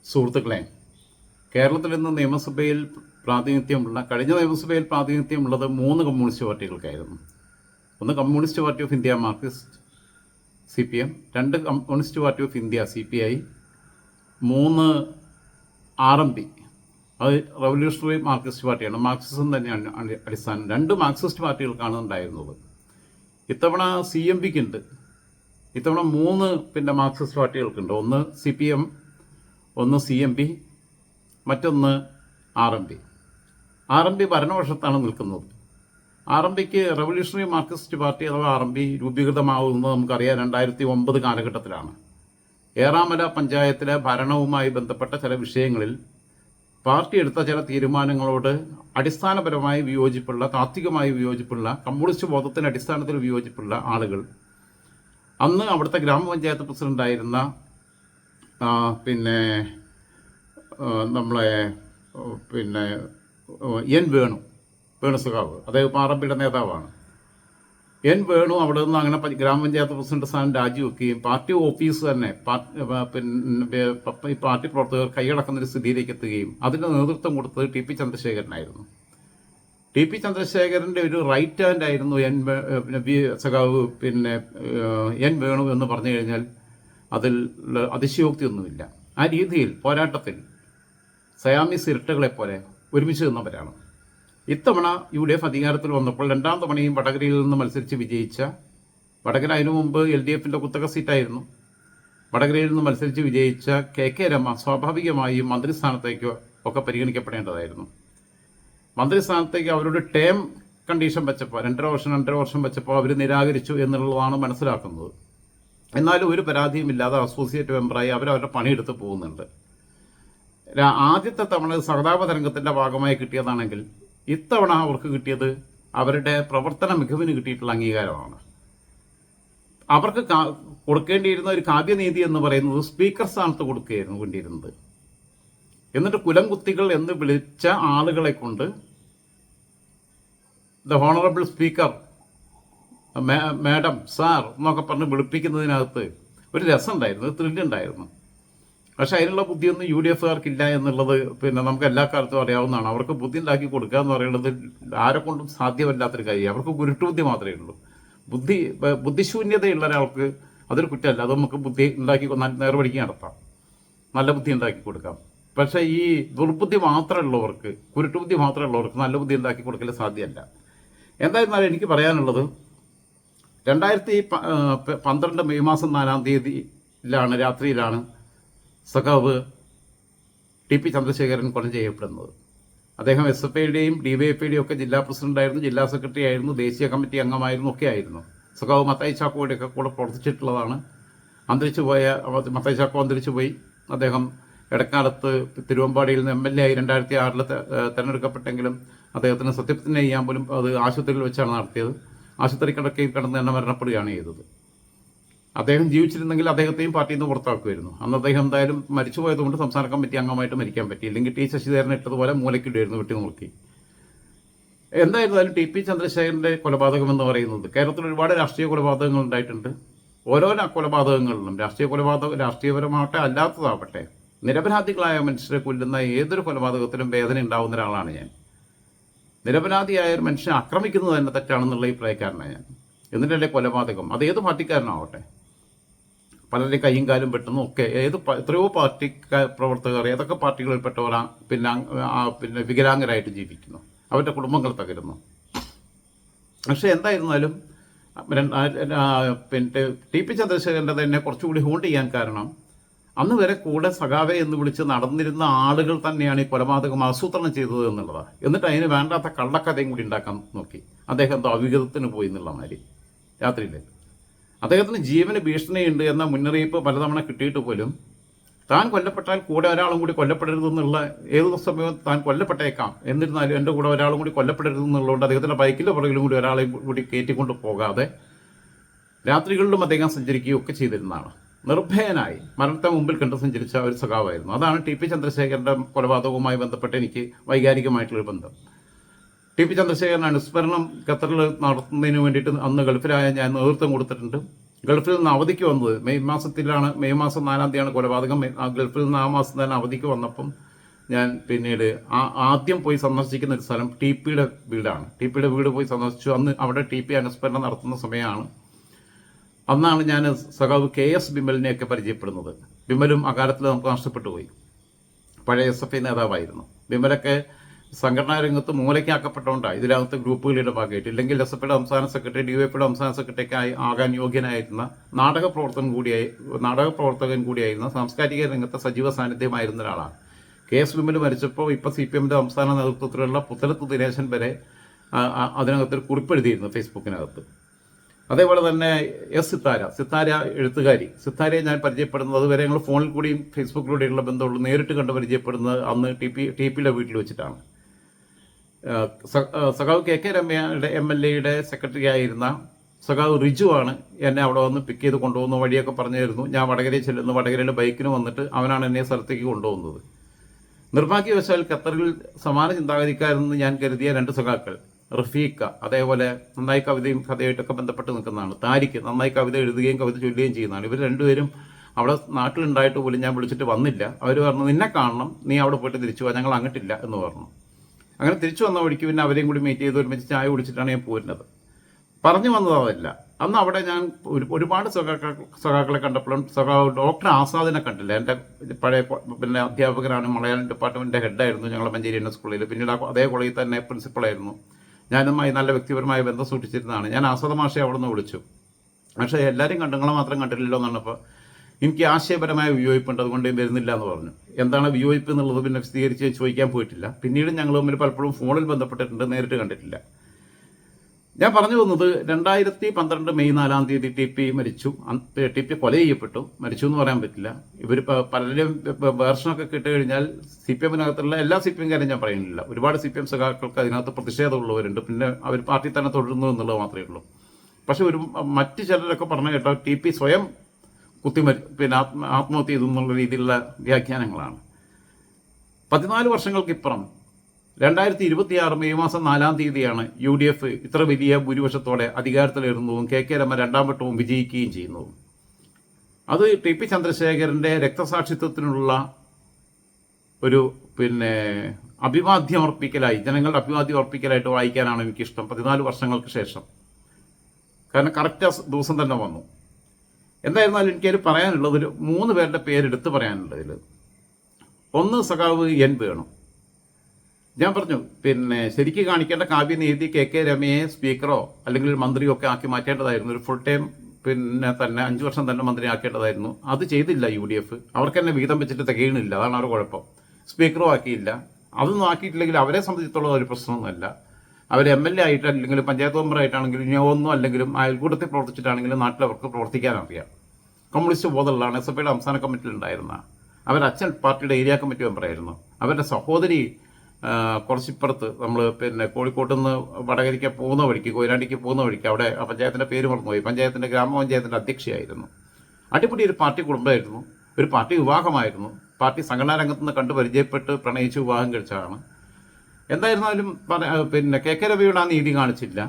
സുഹൃത്തുക്കളെ, കേരളത്തിൽ ഇന്ന് നിയമസഭയിൽ കഴിഞ്ഞ നിയമസഭയിൽ പ്രാതിനിധ്യമുള്ളത് 3 കമ്മ്യൂണിസ്റ്റ് പാർട്ടികൾക്കായിരുന്നു. ഒന്ന് communist party of India Marxist CPM, 2 communist party of India CPI, 3 RMP, അത് റവല്യൂഷണറി മാർക്സിസ്റ്റ് പാർട്ടിയാണ്. മാർക്സിസം തന്നെയാണ് അടിസ്ഥാനം. 2 മാർക്സിസ്റ്റ് പാർട്ടികൾക്കാണ് ഉണ്ടായിരുന്നത്. ഇത്തവണ CMPക്ക് ഉണ്ട്. ഇത്തവണ 3 മാർക്സിസ്റ്റ് പാർട്ടികൾക്കുണ്ട്. ഒന്ന് CPM, ഒന്ന് CMP, മറ്റൊന്ന് RMP. RMP ഭരണപക്ഷത്താണ് നിൽക്കുന്നത്. RMPക്ക് റവല്യൂഷണറി മാർക്സിസ്റ്റ് പാർട്ടി അഥവാ RMP രൂപീകൃതമാകുന്നത് നമുക്കറിയാം 2009 കാലഘട്ടത്തിലാണ്. ഏറാമല പഞ്ചായത്തിലെ ഭരണവുമായി ബന്ധപ്പെട്ട ചില വിഷയങ്ങളിൽ പാർട്ടി എടുത്ത ചില തീരുമാനങ്ങളോട് അടിസ്ഥാനപരമായി വിയോജിപ്പുള്ള, താത്വികമായി വിയോജിപ്പുള്ള, കമ്മ്യൂണിസ്റ്റ് ബോധത്തിൻ്റെ അടിസ്ഥാനത്തിൽ വിയോജിപ്പുള്ള ആളുകൾ അന്ന് അവിടുത്തെ ഗ്രാമപഞ്ചായത്ത് പ്രസിഡൻ്റായിരുന്ന നമ്മളെ എൻ വേണു സഖാവ്, അദ്ദേഹം RMPയുടെ നേതാവാണ്. എൻ വേണു അവിടെ നിന്ന് അങ്ങനെ ഗ്രാമപഞ്ചായത്ത് പ്രസിഡന്റ് സ്ഥാനം രാജിവെക്കുകയും പാർട്ടി ഓഫീസ് തന്നെ പാർട്ടി പ്രവർത്തകർ കൈയടക്കുന്നൊരു സ്ഥിതിയിലേക്ക് എത്തുകയും അതിൻ്റെ നേതൃത്വം കൊടുത്തത് TP ചന്ദ്രശേഖരനായിരുന്നു. TP ചന്ദ്രശേഖരൻ്റെ ഒരു റൈറ്റ് ഹാൻഡ് ആയിരുന്നു സഖാവ് എൻ വേണു എന്ന് പറഞ്ഞു കഴിഞ്ഞാൽ അതിൽ അതിശയോക്തിയൊന്നുമില്ല. ആ രീതിയിൽ പോരാട്ടത്തിൽ സയാമീസ് ഇരട്ടകളെപ്പോലെ ഒരുമിച്ച് നിന്നവരാണ്. ഇത്തവണ UDF അധികാരത്തിൽ വന്നപ്പോൾ 2ാം തവണയും വടകരയിൽ നിന്ന് മത്സരിച്ച് വിജയിച്ച, വടകര അതിനു മുമ്പ് LDFൻ്റെ കുത്തക സീറ്റായിരുന്നു, വടകരയിൽ നിന്ന് മത്സരിച്ച് വിജയിച്ച KK രമ സ്വാഭാവികമായും മന്ത്രിസ്ഥാനത്തേക്ക് ഒക്കെ പരിഗണിക്കപ്പെടേണ്ടതായിരുന്നു. മന്ത്രിസ്ഥാനത്തേക്ക് അവരുടെ ടേം കണ്ടീഷൻ വെച്ചപ്പോൾ 2.5 വർഷം വെച്ചപ്പോൾ അവർ നിരാകരിച്ചു എന്നുള്ളതാണ് മനസ്സിലാക്കുന്നത്. എന്നാലും ഒരു പരാതിയുമില്ലാതെ അസോസിയേറ്റ് മെമ്പറായി അവരവരുടെ പണിയെടുത്ത് പോകുന്നുണ്ട്. ആദ്യത്തെ തവണ സഹതാപ തരംഗത്തിൻ്റെ ഭാഗമായി കിട്ടിയതാണെങ്കിൽ ഇത്തവണ അവർക്ക് കിട്ടിയത് അവരുടെ പ്രവർത്തന മികവിന് കിട്ടിയിട്ടുള്ള അംഗീകാരമാണ്. അവർക്ക് കൊടുക്കേണ്ടിയിരുന്ന ഒരു കാവ്യനീതി എന്ന് പറയുന്നത് സ്പീക്കർ സ്ഥാനത്ത് കൊടുക്കുകയായിരുന്നു വേണ്ടിയിരുന്നത്. എന്നിട്ട് കുലംകുത്തികൾ എന്ന് വിളിച്ച ആളുകളെ കൊണ്ട് the honourable speaker, madam, sir എന്നൊക്കെ പറഞ്ഞ് വിളിപ്പിക്കുന്നതിനകത്ത് ഒരു രസമുണ്ടായിരുന്നു, ത്രില്ലുണ്ടായിരുന്നു. പക്ഷെ അതിനുള്ള ബുദ്ധിയൊന്നും UDFകാർക്കില്ല എന്നുള്ളത് നമുക്ക് എല്ലാ കാലത്തും അറിയാവുന്നതാണ്. അവർക്ക് ബുദ്ധി ഉണ്ടാക്കി കൊടുക്കുക എന്ന് പറയുന്നത് ആരെക്കൊണ്ടും സാധ്യമല്ലാത്തൊരു കാര്യം. അവർക്ക് കുരുട്ടുബുദ്ധി മാത്രമേ ഉള്ളൂ. ബുദ്ധിശൂന്യതയുള്ള ഒരാൾക്ക് അതൊരു കുറ്റമല്ല, അത് നമുക്ക് ബുദ്ധി ഉണ്ടാക്കി നേർവഴിക്ക് നടത്താം, നല്ല ബുദ്ധി ഉണ്ടാക്കി കൊടുക്കാം. പക്ഷേ ഈ ദുർബുദ്ധി മാത്രമുള്ളവർക്ക്, കുരുട്ടുബുദ്ധി മാത്രമുള്ളവർക്ക് നല്ല ബുദ്ധി ഉണ്ടാക്കി കൊടുക്കൽ സാധ്യമല്ല. എന്തായിരുന്നാലും എനിക്ക് പറയാനുള്ളത്, 2012 മെയ് മാസം 4-ാം തീയതിയിലാണ്, രാത്രിയിലാണ് സഖാവ് TP ചന്ദ്രശേഖരൻ കൊലം ചെയ്യപ്പെടുന്നത്. അദ്ദേഹം SFIയുടെയും DYFIയുടെയും ഒക്കെ ജില്ലാ പ്രസിഡന്റായിരുന്നു, ജില്ലാ സെക്രട്ടറി ആയിരുന്നു, ദേശീയ കമ്മിറ്റി അംഗമായിരുന്നു, ഒക്കെ ആയിരുന്നു. സഖാവ് മത്തായി ചാക്കോയുടെയൊക്കെ കൂടെ പ്രവർത്തിച്ചിട്ടുള്ളതാണ്. മത്തായി ചാക്കോ അന്തരിച്ചു പോയി. അദ്ദേഹം ഇടക്കാലത്ത് തിരുവമ്പാടിയിൽ നിന്ന് MLA ആയി 2006 തിരഞ്ഞെടുക്കപ്പെട്ടെങ്കിലും അദ്ദേഹത്തിന് സത്യപ്രതിജ്ഞ ചെയ്യാൻ പോലും അത് ആശുപത്രിയിൽ വെച്ചാണ് നടത്തിയത്. ആശുപത്രി കിടക്കയിൽ കിടന്ന് തന്നെ മരണപ്പെടുകയാണ് ചെയ്തത്. അദ്ദേഹം ജീവിച്ചിരുന്നെങ്കിൽ അദ്ദേഹത്തെയും പാർട്ടിയിൽ നിന്ന് പുറത്താക്കുമായിരുന്നു. അന്ന് അദ്ദേഹം എന്തായാലും മരിച്ചുപോയതുകൊണ്ട് സംസ്ഥാന കമ്മിറ്റി അംഗമായിട്ട് മരിക്കാൻ പറ്റി. ഇല്ലെങ്കിൽ T ശശിധരൻ ഇട്ടതുപോലെ മൂലയ്ക്കിടുമായിരുന്നു, വെട്ടി നോക്കി. എന്തായിരുന്നാലും TP ചന്ദ്രശേഖരൻ്റെ കൊലപാതകം എന്ന് പറയുന്നത് കേരളത്തിൽ ഒരുപാട് രാഷ്ട്രീയ കൊലപാതകങ്ങൾ ഉണ്ടായിട്ടുണ്ട്. ഓരോ കൊലപാതകങ്ങളിലും രാഷ്ട്രീയപരമാവട്ടെ അല്ലാത്തതാവട്ടെ നിരപരാധികളായ മനുഷ്യരെ കൊല്ലുന്ന ഏതൊരു കൊലപാതകത്തിലും വേദന ഉണ്ടാവുന്ന ഒരാളാണ് ഞാൻ. നിരപരാധിയായ ഒരു മനുഷ്യനെ ആക്രമിക്കുന്നത് തന്നെ തെറ്റാണെന്നുള്ള അഭിപ്രായക്കാരനാണ് ഞാൻ. എന്നിട്ടല്ലേ കൊലപാതകം, അത് ഏത് പാർട്ടിക്കാരനാവട്ടെ. പലരുടെ കൈയും കാലും വെട്ടുന്നു ഒക്കെ എത്രയോ പാർട്ടി പ്രവർത്തകർ ഏതൊക്കെ പാർട്ടികളിൽപ്പെട്ടവർ വികലാംഗരായിട്ട് ജീവിക്കുന്നു, അവരുടെ കുടുംബങ്ങൾ തകരുന്നു. പക്ഷെ എന്തായിരുന്നാലും TP ചന്ദ്രശേഖരൻ്റെ തന്നെ കുറച്ചുകൂടി ഹോൾഡ് ചെയ്യാൻ കാരണം അന്ന് വരെ കൂടെ സഖാവെ എന്ന് വിളിച്ച് നടന്നിരുന്ന ആളുകൾ തന്നെയാണ് ഈ കൊലപാതകം ആസൂത്രണം ചെയ്തത് എന്നുള്ളതാണ്. എന്നിട്ട് അതിന് വേണ്ടാത്ത കള്ളക്കഥയും കൂടി ഉണ്ടാക്കാൻ നോക്കി. അദ്ദേഹം എന്തോ അവിഹിതത്തിന് പോയി എന്നുള്ള മാതിരി രാത്രിയിൽ. അദ്ദേഹത്തിന് ജീവന് ഭീഷണിയുണ്ട് എന്ന മുന്നറിയിപ്പ് പലതവണ കിട്ടിയിട്ട് പോലും താൻ കൊല്ലപ്പെട്ടാൽ കൂടെ ഒരാളും കൂടി കൊല്ലപ്പെടരുതെന്നുള്ള, ഏത് സമയവും താൻ കൊല്ലപ്പെട്ടേക്കാം, എന്നിരുന്നാലും എൻ്റെ കൂടെ ഒരാളും കൂടി കൊല്ലപ്പെടരുതെന്നുള്ളതുകൊണ്ട് അദ്ദേഹത്തിൻ്റെ ബൈക്കിൻ്റെ പുറകിലും കൂടി ഒരാളെ കൂടി കയറ്റിക്കൊണ്ട് പോകാതെ രാത്രികളിലും അദ്ദേഹം സഞ്ചരിക്കുകയൊക്കെ ചെയ്തിരുന്നതാണ്. നിർഭയനായി മരണത്തെ മുമ്പിൽ കണ്ട് സഞ്ചരിച്ച ഒരു സഖാവായിരുന്നു. അതാണ് TP ചന്ദ്രശേഖരൻ്റെ കൊലപാതകവുമായി ബന്ധപ്പെട്ട് എനിക്ക് വൈകാരികമായിട്ടുള്ളൊരു ബന്ധം. TP ചന്ദ്രശേഖരൻ അനുസ്മരണം ഖത്തറിൽ നടത്തുന്നതിന് വേണ്ടിയിട്ട് അന്ന് ഗൾഫിലായ ഞാൻ നേതൃത്വം കൊടുത്തിട്ടുണ്ട്. ഗൾഫിൽ നിന്ന് അവധിക്ക് വന്നത് മെയ് മാസം 4-ാം തീയതിയാണ് കൊലപാതകം. ഗൾഫിൽ നിന്ന് ആ മാസം തന്നെ അവധിക്ക് വന്നപ്പം ഞാൻ പിന്നീട് ആദ്യം പോയി സന്ദർശിക്കുന്ന ഒരു സ്ഥലം ടി.പിയുടെ വീടാണ്. ടി.പിയുടെ വീട് പോയി സന്ദർശിച്ചു. അന്ന് അവിടെ ടി.പി അനുസ്മരണം നടത്തുന്ന സമയമാണ്. അന്നാണ് ഞാൻ സഖാവ് KS ബിമലിനെയൊക്കെ പരിചയപ്പെടുന്നത്. ബിമലും അകാലത്തിൽ നമുക്ക് നഷ്ടപ്പെട്ടു പോയി. പഴയ SFI നേതാവായിരുന്നു. ബിമലൊക്കെ സംഘടനാ രംഗത്ത് മൂലയ്ക്കാക്കപ്പെട്ടുകൊണ്ടാണ് ഇതിനകത്ത് ഗ്രൂപ്പുകളുടെ ഭാഗമായിട്ട്. ഇല്ലെങ്കിൽ SFIയുടെ സംസ്ഥാന സെക്രട്ടറി, DYFIയുടെ സംസ്ഥാന സെക്രട്ടറിക്കായി ആകാൻ യോഗ്യനായിരുന്ന നാടകപ്രവർത്തകൻ കൂടിയായിരുന്ന സാംസ്കാരിക രംഗത്തെ സജീവ സാന്നിധ്യമായിരുന്ന ഒരാളാണ്. KS ബിമൽ മരിച്ചപ്പോൾ ഇപ്പോൾ CPMന്റെ സംസ്ഥാന നേതൃത്വത്തിലുള്ള പുത്തലത്ത് ദിനേശൻ വരെ അതിനകത്തൊരു കുറിപ്പെഴുതിയിരുന്നു ഫേസ്ബുക്കിനകത്ത്. അതേപോലെ തന്നെ സിത്താര എഴുത്തുകാരി. സിത്താരയെ ഞാൻ പരിചയപ്പെടുന്നത് അതുവരെ ഞങ്ങൾ ഫോണിൽ കൂടിയും ഫേസ്ബുക്കിലൂടെയുള്ള ബന്ധമുള്ളൂ. നേരിട്ട് കണ്ട് പരിചയപ്പെടുന്നത് അന്ന് ടി.പിയുടെ വീട്ടിൽ വെച്ചിട്ടാണ്. സഖാവ് KK രമയുടെ MLAയുടെ സെക്രട്ടറി ആയിരുന്ന സഖാവ് റിജുവാണ് എന്നെ അവിടെ വന്ന് പിക്ക് ചെയ്ത് കൊണ്ടുപോകുന്ന വഴിയൊക്കെ പറഞ്ഞിരുന്നു. ഞാൻ വടകരയിൽ ചെല്ലുന്നു. വടകരയിലെ ബൈക്കിന് വന്നിട്ട് അവനാണ് എന്നെ സ്ഥലത്തേക്ക് കൊണ്ടുപോകുന്നത്. നിർഭാഗ്യവശാൽ ഖത്തറിൽ സമാന ചിന്താഗതിക്കാരെന്ന് ഞാൻ കരുതിയ 2 സഖാക്കൾ, റഫീഖ, അതേപോലെ നന്നായി കവിതയും കഥയായിട്ടൊക്കെ ബന്ധപ്പെട്ട് നിൽക്കുന്നതാണ്. താരിഖ് നന്നായി കവിത എഴുതുകയും കവിത ചൊല്ലുകയും ചെയ്യുന്നതാണ്. ഇവർ രണ്ടുപേരും അവിടെ നാട്ടിലുണ്ടായിട്ട് പോലും ഞാൻ വിളിച്ചിട്ട് വന്നില്ല. അവർ പറഞ്ഞു, നിന്നെ കാണണം, നീ അവിടെ പോയിട്ട് തിരിച്ചു പോകാൻ, ഞങ്ങൾ അങ്ങോട്ടില്ല എന്ന് പറഞ്ഞു. അങ്ങനെ തിരിച്ചു വന്ന വഴിക്ക് പിന്നെ അവരെയും കൂടി മീറ്റ് ചെയ്ത് ഒരുമിച്ച് ചായ കുടിച്ചിട്ടാണ് ഞാൻ പോരുന്നത്. പറഞ്ഞു വന്നതല്ല, അന്ന് അവിടെ ഞാൻ ഒരുപാട് സഖാക്കളെ കണ്ടപ്പോഴും ഡോക്ടർ ആസാദിനെ കണ്ടില്ല. എൻ്റെ പഴയ അധ്യാപകനാണ്, മലയാളം ഡിപ്പാർട്ട്മെൻറ്റിൻ്റെ ഹെഡായിരുന്നു ഞങ്ങളുടെ മഞ്ചേരി സ്കൂളിൽ. പിന്നീട് അതേ കോളേജിൽ തന്നെ പ്രിൻസിപ്പളായിരുന്നു. ഞാനുമായി നല്ല വ്യക്തിപരമായ ബന്ധം സൂക്ഷിച്ചിരുന്നതാണ്. ഞാൻ ആസാദ മാഷയെ അവിടെ നിന്ന് വിളിച്ചു. പക്ഷേ എല്ലാവരും കണ്ടുങ്ങളെ മാത്രം കണ്ടില്ലല്ലോ എന്നാണിപ്പോൾ. എനിക്ക് ആശയപരമായ വിയോജിപ്പുണ്ട്, അതുകൊണ്ട് വരുന്നില്ല എന്ന് പറഞ്ഞു. എന്താണ് വിയോജിപ്പ് എന്നുള്ളത് പിന്നെ വിശദീകരിച്ച് ചോദിക്കാൻ പോയിട്ടില്ല. പിന്നീട് ഞങ്ങൾ തമ്മിൽ പലപ്പോഴും ഫോണിൽ ബന്ധപ്പെട്ടിട്ടുണ്ട്, നേരിട്ട് കണ്ടിട്ടില്ല. ഞാൻ പറഞ്ഞു വന്നത് 2012 മെയ് 4-ാം തീയതി ടി.പി മരിച്ചു. ടി.പി കൊല ചെയ്യപ്പെട്ടു. മരിച്ചു എന്ന് പറയാൻ പറ്റില്ല. ഇവർ പലരും വേർഷനൊക്കെ കിട്ടുകഴിഞ്ഞാൽ CPMനകത്തുള്ള എല്ലാ CPMകാരും ഞാൻ പറയുന്നില്ല. ഒരുപാട് CPM സഖാക്കൾക്ക് അതിനകത്ത് പ്രതിഷേധമുള്ളവരുണ്ട്. പിന്നെ അവർ പാർട്ടി തന്നെ തുടരുന്നു എന്നുള്ളത് മാത്രമേ ഉള്ളൂ. പക്ഷെ മറ്റു ചിലരൊക്കെ പറഞ്ഞു കേട്ടോ, ടി.പി സ്വയം പിന്നെ ആത്മഹത്യ ചെയ്തു എന്നുള്ള രീതിയിലുള്ള വ്യാഖ്യാനങ്ങളാണ്. 14 വർഷങ്ങൾക്കിപ്പുറം 2026 മെയ് 4-ാം തീയതിയാണ് UDF ഇത്ര വലിയ ഭൂരിപക്ഷത്തോടെ അധികാരത്തിലേറുന്നതും KK രമ 2ാം വട്ടവും വിജയിക്കുകയും ചെയ്യുന്നതും. അത് ടി.പി ചന്ദ്രശേഖരൻ്റെ രക്തസാക്ഷിത്വത്തിനുള്ള ഒരു അഭിവാദ്യമർപ്പിക്കലായി, ജനങ്ങളുടെ അഭിവാദ്യമർപ്പിക്കലായിട്ട് വായിക്കാനാണ് എനിക്കിഷ്ടം 14 വർഷങ്ങൾക്ക് ശേഷം. കാരണം കറക്റ്റ് ദിവസം തന്നെ വന്നു. എന്തായിരുന്നാലും എനിക്കതിൽ പറയാനുള്ളത് 3 പേരുടെ പേരെടുത്ത് പറയാനുള്ളതിൽ ഒന്ന് സഖാവ് N വേണു. ഞാൻ പറഞ്ഞു ശരിക്കും കാണിക്കേണ്ട കാവ്യനീതി KK രമയെ സ്പീക്കറോ അല്ലെങ്കിൽ മന്ത്രിയോ ഒക്കെ ആക്കി മാറ്റേണ്ടതായിരുന്നു. ഒരു ഫുൾ ടൈം തന്നെ 5 വർഷം തന്നെ മന്ത്രി ആക്കേണ്ടതായിരുന്നു. അത് ചെയ്തില്ല UDF. അവർക്ക് തന്നെ വീതം വെച്ചിട്ട് തികയണില്ല, അതാണ് അവരുടെ കുഴപ്പം. സ്പീക്കറും ആക്കിയില്ല. അതൊന്നും ആക്കിയിട്ടില്ലെങ്കിൽ അവരെ സംബന്ധിച്ചിടത്തോളം ഒരു പ്രശ്നമൊന്നുമല്ല. അവർ MLA ആയിട്ട് അല്ലെങ്കിൽ പഞ്ചായത്ത് മെമ്പറായിട്ടാണെങ്കിലും ഇനി ഒന്നും അല്ലെങ്കിലും അയൽക്കൂട്ടത്തിൽ പ്രവർത്തിച്ചിട്ടാണെങ്കിലും നാട്ടിൽ അവർക്ക് പ്രവർത്തിക്കാൻ അറിയാം. കമ്മ്യൂണിസ്റ്റ് ബോധമുള്ളതാണ്. SFIയുടെ സംസ്ഥാന കമ്മിറ്റിയിലുണ്ടായിരുന്ന അവരുടെ അച്ഛൻ പാർട്ടിയുടെ ഏരിയ കമ്മിറ്റി മെമ്പറായിരുന്നു. അവരുടെ സഹോദരി കുറച്ചിപ്പുറത്ത് നമ്മൾ കോഴിക്കോട്ട് നിന്ന് വടകരയ്ക്ക് പോകുന്ന വഴിക്ക്, കൊയിലാണ്ടിക്ക് പോകുന്ന വഴിക്ക്, അവിടെ ആ പഞ്ചായത്തിൻ്റെ പേര് മറന്നുപോയി, ഗ്രാമപഞ്ചായത്തിൻ്റെ അധ്യക്ഷയായിരുന്നു. അടിപൊളി ഒരു പാർട്ടി കുടുംബമായിരുന്നു. ഒരു പാർട്ടി വിവാഹമായിരുന്നു. പാർട്ടി സംഘടനാ രംഗത്ത് നിന്ന് കണ്ട് പരിചയപ്പെട്ട് പ്രണയിച്ച് വിവാഹം കഴിച്ചതാണ്. എന്തായിരുന്നാലും KK രവിയുടെ ആ നീതി കാണിച്ചില്ല.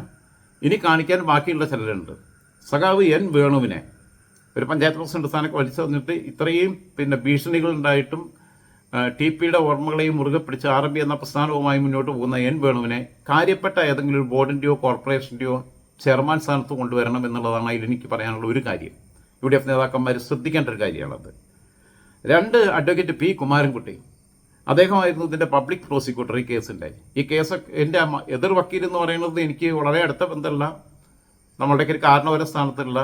ഇനി കാണിക്കാൻ ബാക്കിയുള്ള ചിലരുണ്ട്. സഖാവ് N വേണുവിനെ ഒരു പഞ്ചായത്ത് പ്രസിഡന്റ് സ്ഥാനത്ത് വലിച്ചു വന്നിട്ട് ഇത്രയും ഭീഷണികളുണ്ടായിട്ടും ടി.പിയുടെ ഓർമ്മകളെയും മുറുകെ പിടിച്ച് RMP എന്ന പ്രസ്ഥാനവുമായി മുന്നോട്ട് പോകുന്ന N വേണുവിനെ കാര്യപ്പെട്ട ഏതെങ്കിലും ഒരു ബോർഡിൻ്റെയോ കോർപ്പറേഷൻ്റെയോ ചെയർമാൻ സ്ഥാനത്ത് കൊണ്ടുവരണം എന്നുള്ളതാണ് അതിൽ എനിക്ക് പറയാനുള്ള ഒരു കാര്യം. UDF നേതാക്കന്മാർ ശ്രദ്ധിക്കേണ്ട ഒരു കാര്യമാണത്. 2, അഡ്വക്കേറ്റ് P. കുമാരൻകുട്ടി. അദ്ദേഹമായിരുന്നു ഇതിൻ്റെ പബ്ലിക് പ്രോസിക്യൂട്ടർ ഈ കേസിൻ്റെ. ഈ കേസ് എൻ്റെ എതിർ വക്കീൽ എന്ന് പറയുന്നത് എനിക്ക് വളരെ അടുത്ത ബന്ധമുള്ള നമ്മളുടെ കാരണവര സ്ഥാനത്തുള്ള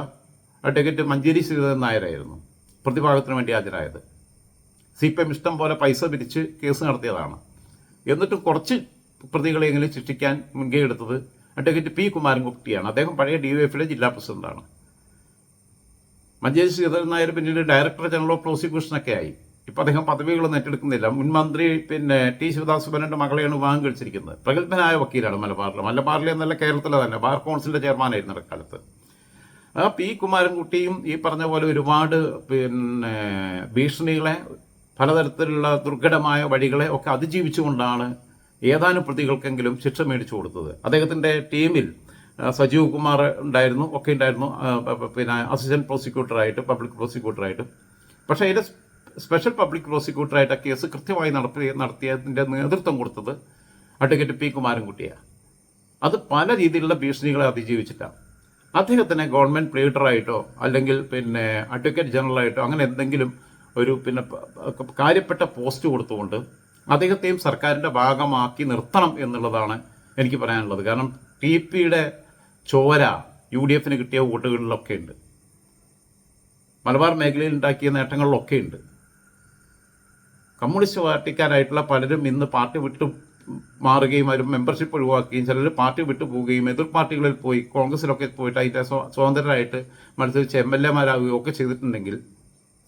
അഡ്വക്കേറ്റ് മഞ്ചേരി ശ്രീധരൻ നായരായിരുന്നു പ്രതിഭാഗത്തിന് വേണ്ടി ഹാജരായത്. CPM ഇഷ്ടം പോലെ പൈസ പിരിച്ച് കേസ് നടത്തിയതാണ്. എന്നിട്ടും കുറച്ച് പ്രതികളെങ്കിലും ശിക്ഷിക്കാൻ മുൻകൈ എടുത്തത് അഡ്വക്കേറ്റ് P. കുമാരൻകുട്ടിയാണ്. അദ്ദേഹം പഴയ DYFയുടെ ജില്ലാ പ്രസിഡന്റാണ്. മഞ്ചേരി ശ്രീധരൻ നായർ പിന്നീട് ഡയറക്ടർ ജനറൽ ഓഫ് പ്രോസിക്യൂഷനൊക്കെ ആയി. ഇപ്പം അദ്ദേഹം പദവികളൊന്നും ഏറ്റെടുക്കുന്നില്ല. മുൻ മന്ത്രി T. ശിവദാസുബനൻ്റെ മകളെയാണ് വിവാഹം കഴിച്ചിരിക്കുന്നത്. പ്രഗത്ഭനായ വക്കീലാണ് മലബാറിലെ എന്നല്ല കേരളത്തിലെ തന്നെ ബാർ കൗൺസിലിൻ്റെ ചെയർമാനായിരുന്നു ഇടക്കാലത്ത്. ആ P. കുമാരൻകുട്ടിയും ഈ പറഞ്ഞ പോലെ ഒരുപാട് ഭീഷണികളെ, പലതരത്തിലുള്ള ദുർഘടമായ വഴികളെ ഒക്കെ അതിജീവിച്ചുകൊണ്ടാണ് ഏതാനും പ്രതികൾക്കെങ്കിലും ശിക്ഷ മേടിച്ചു കൊടുത്തത്. അദ്ദേഹത്തിൻ്റെ ടീമിൽ സജീവ് കുമാർ ഉണ്ടായിരുന്നു, ഒക്കെ ഉണ്ടായിരുന്നു, പിന്നെ അസിസ്റ്റന്റ് പ്രോസിക്യൂട്ടറായിട്ട്, പബ്ലിക് പ്രോസിക്യൂട്ടറായിട്ട്. പക്ഷേ അതിൻ്റെ സ്പെഷ്യൽ പബ്ലിക് പ്രോസിക്യൂട്ടറായിട്ട് ആ കേസ് കൃത്യമായി നടത്തിയതിൻ്റെ നേതൃത്വം കൊടുത്തത് അഡ്വക്കേറ്റ് പി കുമാരൻകുട്ടിയാണ്. അത് പല രീതിയിലുള്ള ഭീഷണികളെ അതിജീവിച്ചിട്ടാണ്. അദ്ദേഹത്തിനെ ഗവൺമെൻറ് പ്ലീഡറായിട്ടോ അല്ലെങ്കിൽ പിന്നെ അഡ്വക്കേറ്റ് ജനറലായിട്ടോ അങ്ങനെ എന്തെങ്കിലും ഒരു പിന്നെ കാര്യപ്പെട്ട പോസ്റ്റ് കൊടുത്തുകൊണ്ട് അദ്ദേഹത്തെയും സർക്കാരിൻ്റെ ഭാഗമാക്കി നിർത്തണം എന്നുള്ളതാണ് എനിക്ക് പറയാനുള്ളത്. കാരണം TPയുടെ ചോര UDFന് കിട്ടിയ വോട്ടുകളിലൊക്കെ ഉണ്ട്, മലബാർ മേഖലയിൽ ഉണ്ടാക്കിയ നേട്ടങ്ങളിലൊക്കെ ഉണ്ട്. കമ്മ്യൂണിസ്റ്റ് പാർട്ടിക്കാരായിട്ടുള്ള പലരും ഇന്ന് പാർട്ടി വിട്ടു മാറുകയും അവരും മെമ്പർഷിപ്പ് ഒഴിവാക്കുകയും ചിലർ പാർട്ടി വിട്ടു പോവുകയും എതിർ പാർട്ടികളിൽ പോയി കോൺഗ്രസിലൊക്കെ പോയിട്ട് അതിൻ്റെ സ്വതന്ത്രരായിട്ട് മത്സരിച്ച് MLA ഒക്കെ ചെയ്തിട്ടുണ്ടെങ്കിൽ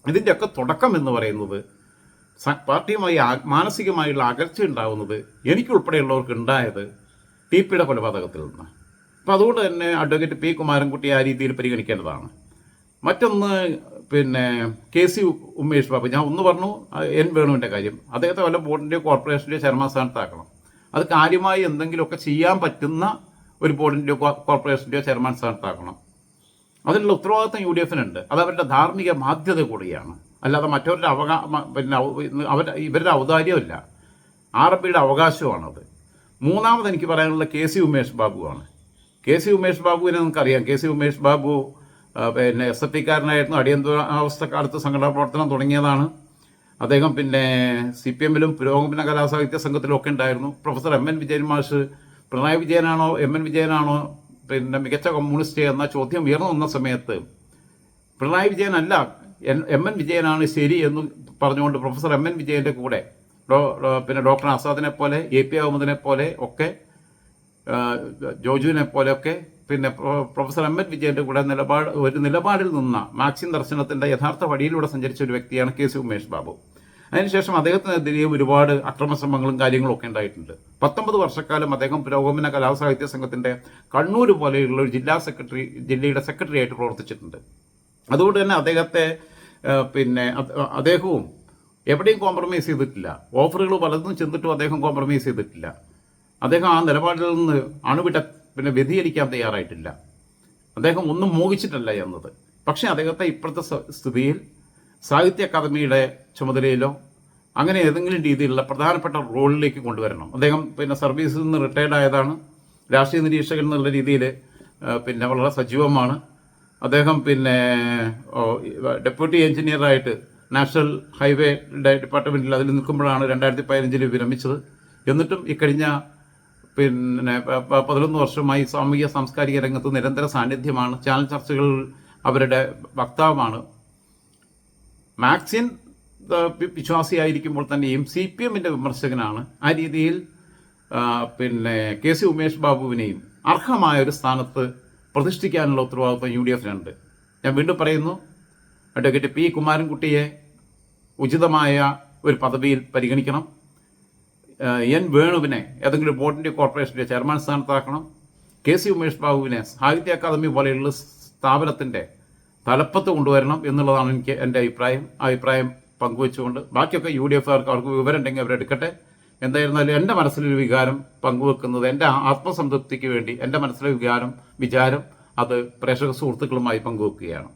ഇതിൻ്റെയൊക്കെ തുടക്കം എന്ന് പറയുന്നത് പാർട്ടിയുമായി മാനസികമായുള്ള അകൽച്ച ഉണ്ടാകുന്നത് എനിക്കുൾപ്പെടെയുള്ളവർക്ക് ഉണ്ടായത് TPയുടെ കൊലപാതകത്തിൽ നിന്ന്. അപ്പോൾ അതുകൊണ്ട് തന്നെ അഡ്വക്കേറ്റ് പി കുമാരൻകുട്ടി ആ രീതിയിൽ പരിഗണിക്കേണ്ടതാണ്. മറ്റൊന്ന് പിന്നെ KC ഉമേഷ് ബാബു, ഞാൻ ഒന്ന് പറഞ്ഞു N വേണുവിൻ്റെ കാര്യം. അദ്ദേഹത്തെ വല്ല ബോർഡിൻ്റെയോ കോർപ്പറേഷൻ്റെയോ ചെയർമാൻ സ്ഥാനത്താക്കണം. അത് കാര്യമായി എന്തെങ്കിലുമൊക്കെ ചെയ്യാൻ പറ്റുന്ന ഒരു ബോർഡിൻ്റെയോ കോർപ്പറേഷൻ്റെയോ ചെയർമാൻ സ്ഥാനത്താക്കണം. അതിനുള്ള ഉത്തരവാദിത്വം UDFനുണ്ട്. അത് അവരുടെ ധാർമ്മിക ബാധ്യത കൂടിയാണ്, അല്ലാതെ മറ്റവരുടെ പിന്നെ ഇവരുടെ ഔദാര്യമല്ല, RMPയുടെ അവകാശമാണത്. മൂന്നാമത് എനിക്ക് പറയാനുള്ള KC ഉമേഷ് ബാബുവാണ്. KC ഉമേഷ് ബാബുവിനെ നമുക്കറിയാം. KC ഉമേഷ് ബാബു പിന്നെ SFIക്കാരനായിരുന്നു. അടിയന്തരാവസ്ഥ കാലത്ത് സംഘടനാ പ്രവർത്തനം തുടങ്ങിയതാണ്. അദ്ദേഹം പിന്നെ CPMലും പുരോഗമന കലാസാഹിത്യ സംഘത്തിലും ഒക്കെ ഉണ്ടായിരുന്നു. പ്രൊഫസർ MN വിജയൻ മാഷ് പിണറായി വിജയനാണോ MN വിജയനാണോ പിന്നെ മികച്ച കമ്മ്യൂണിസ്റ്റ് എന്ന ചോദ്യം ഉയർന്നു വന്ന സമയത്ത് പിണറായി വിജയനല്ല MN വിജയനാണ് ശരി എന്ന് പറഞ്ഞുകൊണ്ട് പ്രൊഫസർ MN വിജയൻ്റെ കൂടെ പിന്നെ ഡോക്ടർ ആസാദിനെ പോലെ AP അഹമ്മദിനെ പോലെ ഒക്കെ ജോജുവിനെ പോലെയൊക്കെ പിന്നെ പ്രൊഫസർ MN വിജയൻ്റെ കൂടെ നിലപാടിൽ നിന്ന മാർക്സിൻ ദർശനത്തിൻ്റെ യഥാർത്ഥ വഴിയിലൂടെ സഞ്ചരിച്ച ഒരു വ്യക്തിയാണ് KC ഉമേഷ് ബാബു. അതിനുശേഷം അദ്ദേഹത്തിനെതിരെയും ഒരുപാട് അക്രമശ്രമങ്ങളും കാര്യങ്ങളും ഒക്കെ ഉണ്ടായിട്ടുണ്ട്. 19 വർഷക്കാലം അദ്ദേഹം പുരോഗമന കലാസാഹിത്യ സംഘത്തിൻ്റെ കണ്ണൂർ പോലെയുള്ള ഒരു ജില്ലയുടെ സെക്രട്ടറി ആയിട്ട് പ്രവർത്തിച്ചിട്ടുണ്ട്. അതുകൊണ്ട് തന്നെ അദ്ദേഹത്തെ പിന്നെ അദ്ദേഹവും എവിടെയും കോംപ്രമൈസ് ചെയ്തിട്ടില്ല. ഓഫറുകൾ പലതും ചെന്നിട്ടും അദ്ദേഹം കോംപ്രമൈസ് ചെയ്തിട്ടില്ല. അദ്ദേഹം ആ നിലപാടിൽ നിന്ന് അണുവിട്ട പിന്നെ വ്യതിചലിക്കാൻ തയ്യാറായിട്ടില്ല. അദ്ദേഹം ഒന്നും മോഹിച്ചിട്ടല്ല എന്നത്. പക്ഷേ അദ്ദേഹത്തെ ഇപ്പോഴത്തെ സ്ഥിതിയിൽ സാഹിത്യ അക്കാദമിയുടെ ചുമതലയിലോ അങ്ങനെ ഏതെങ്കിലും രീതിയിലുള്ള പ്രധാനപ്പെട്ട റോളിലേക്ക് കൊണ്ടുവരണം. അദ്ദേഹം പിന്നെ സർവീസിൽ നിന്ന് റിട്ടയർഡ് ആയതാണ്. രാഷ്ട്രീയ നിരീക്ഷകൻ എന്നുള്ള രീതിയിൽ പിന്നെ വളരെ സജീവമാണ്. അദ്ദേഹം പിന്നെ ഡെപ്യൂട്ടി എഞ്ചിനീയറായിട്ട് നാഷണൽ ഹൈവേയുടെ ഡിപ്പാർട്ട്മെൻറ്റിൽ അതിൽ നിൽക്കുമ്പോഴാണ് 2015 വിരമിച്ചത്. എന്നിട്ടും ഇക്കഴിഞ്ഞ പിന്നെ 11 വർഷമായി സാമൂഹിക സാംസ്കാരിക രംഗത്ത് നിരന്തര സാന്നിധ്യമാണ്. ചാനൽ ചർച്ചകളിൽ അവരുടെ വക്താവാണ്. മാർക്സിൻ വിശ്വാസിയായിരിക്കുമ്പോൾ തന്നെയും CPMൻ്റെ വിമർശകനാണ്. ആ രീതിയിൽ പിന്നെ KC ഉമേഷ് ബാബുവിനെയും അർഹമായൊരു സ്ഥാനത്ത് പ്രതിഷ്ഠിക്കാനുള്ള ഉത്തരവാദിത്വം UDFനുണ്ട്. ഞാൻ വീണ്ടും പറയുന്നു, അഡ്വക്കേറ്റ് പി കുമാരൻകുട്ടിയെ ഉചിതമായ ഒരു പദവിയിൽ പരിഗണിക്കണം. N വേണുവിനെ ഏതെങ്കിലും ബോർഡിൻ്റെ കോർപ്പറേഷൻ്റെ ചെയർമാൻ സ്ഥാനത്താക്കണം. KC ഉമേഷ് ബാബുവിനെ സാഹിത്യ അക്കാദമി പോലെയുള്ള സ്ഥാപനത്തിൻ്റെ തലപ്പത്ത് കൊണ്ടുവരണം എന്നുള്ളതാണ് എൻ്റെ അഭിപ്രായം. ആ അഭിപ്രായം പങ്കുവെച്ചുകൊണ്ട് ബാക്കിയൊക്കെ UDFകാർക്ക് അവർക്ക് വിവരം ഉണ്ടെങ്കിൽ അവരെടുക്കട്ടെ. എന്തായിരുന്നാലും എൻ്റെ മനസ്സിലൊരു വികാരം പങ്കുവെക്കുന്നത് എൻ്റെ ആത്മസംതൃപ്തിക്ക് വേണ്ടി എൻ്റെ മനസ്സിലെ വിചാരം അത് പ്രേക്ഷക സുഹൃത്തുക്കളുമായി പങ്കുവെക്കുകയാണ്.